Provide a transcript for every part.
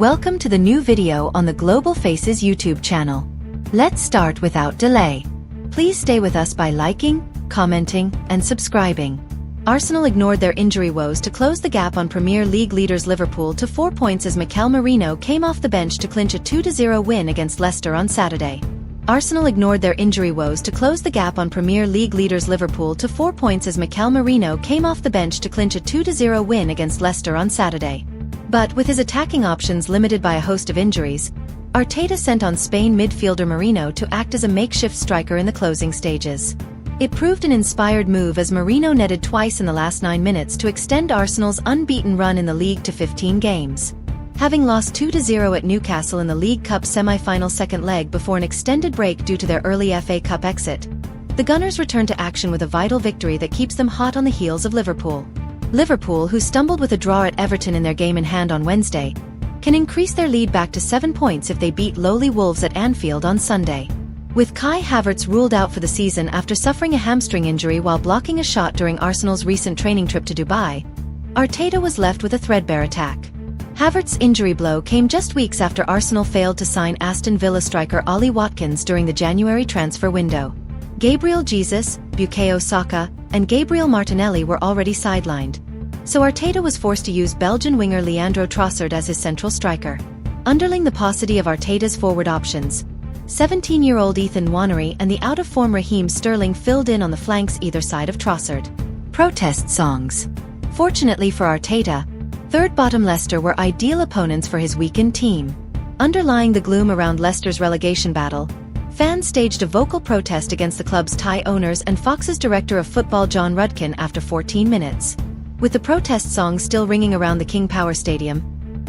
Welcome to the new video on the Global Faces YouTube channel. Let's start without delay. Please stay with us by liking, commenting, and subscribing. Arsenal ignored their injury woes to close the gap on Premier League leaders Liverpool to 4 points as Merino came off the bench to clinch a 2-0 win against Leicester on Saturday. Arsenal ignored their injury woes to close the gap on Premier League leaders Liverpool to 4 points as Merino came off the bench to clinch a 2-0 win against Leicester on Saturday. But with his attacking options limited by a host of injuries, Arteta sent on Spain midfielder Merino to act as a makeshift striker in the closing stages. It proved an inspired move as Merino netted twice in the last 9 minutes to extend Arsenal's unbeaten run in the league to 15 games. Having lost 2-0 at Newcastle in the League Cup semi-final second leg before an extended break due to their early FA Cup exit, the Gunners return to action with a vital victory that keeps them hot on the heels of Liverpool. Liverpool, who stumbled with a draw at Everton in their game in hand on Wednesday, can increase their lead back to 7 points if they beat lowly Wolves at Anfield on Sunday. With Kai Havertz ruled out for the season after suffering a hamstring injury while blocking a shot during Arsenal's recent training trip to Dubai, Arteta was left with a threadbare attack. Havertz's injury blow came just weeks after Arsenal failed to sign Aston Villa striker Ollie Watkins during the January transfer window. Gabriel Jesus, Bukayo Saka, and Gabriel Martinelli were already sidelined, so Arteta was forced to use Belgian winger Leandro Trossard as his central striker. Underlining the paucity of Arteta's forward options, 17-year-old Ethan Nwaneri and the out-of-form Raheem Sterling filled in on the flanks either side of Trossard. Protest songs. Fortunately for Arteta, third-bottom Leicester were ideal opponents for his weakened team. Underlying the gloom around Leicester's relegation battle, fans staged a vocal protest against the club's Thai owners and Fox's director of football John Rudkin after 14 minutes. With the protest song still ringing around the King Power Stadium,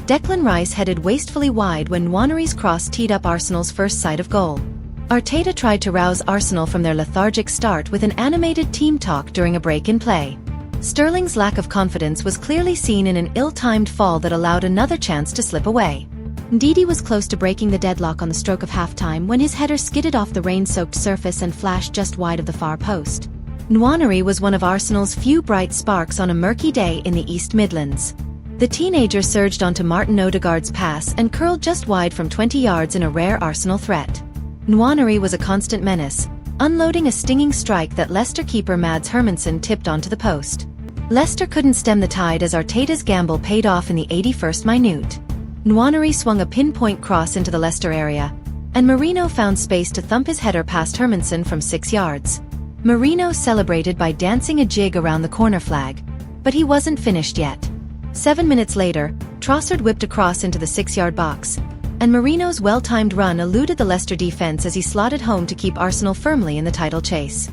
Declan Rice headed wastefully wide when Nwaneri's cross teed up Arsenal's first sight of goal. Arteta tried to rouse Arsenal from their lethargic start with an animated team talk during a break in play. Sterling's lack of confidence was clearly seen in an ill-timed fall that allowed another chance to slip away. Ndidi was close to breaking the deadlock on the stroke of halftime when his header skidded off the rain-soaked surface and flashed just wide of the far post. Nwaneri was one of Arsenal's few bright sparks on a murky day in the East Midlands. The teenager surged onto Martin Odegaard's pass and curled just wide from 20 yards in a rare Arsenal threat. Nwaneri was a constant menace, unloading a stinging strike that Leicester keeper Mads Hermansen tipped onto the post. Leicester couldn't stem the tide as Arteta's gamble paid off in the 81st minute. Nwaneri swung a pinpoint cross into the Leicester area, and Merino found space to thump his header past Hermansen from 6 yards. Merino celebrated by dancing a jig around the corner flag, but he wasn't finished yet. 7 minutes later, Trossard whipped a cross into the 6-yard box, and Merino's well-timed run eluded the Leicester defense as he slotted home to keep Arsenal firmly in the title chase.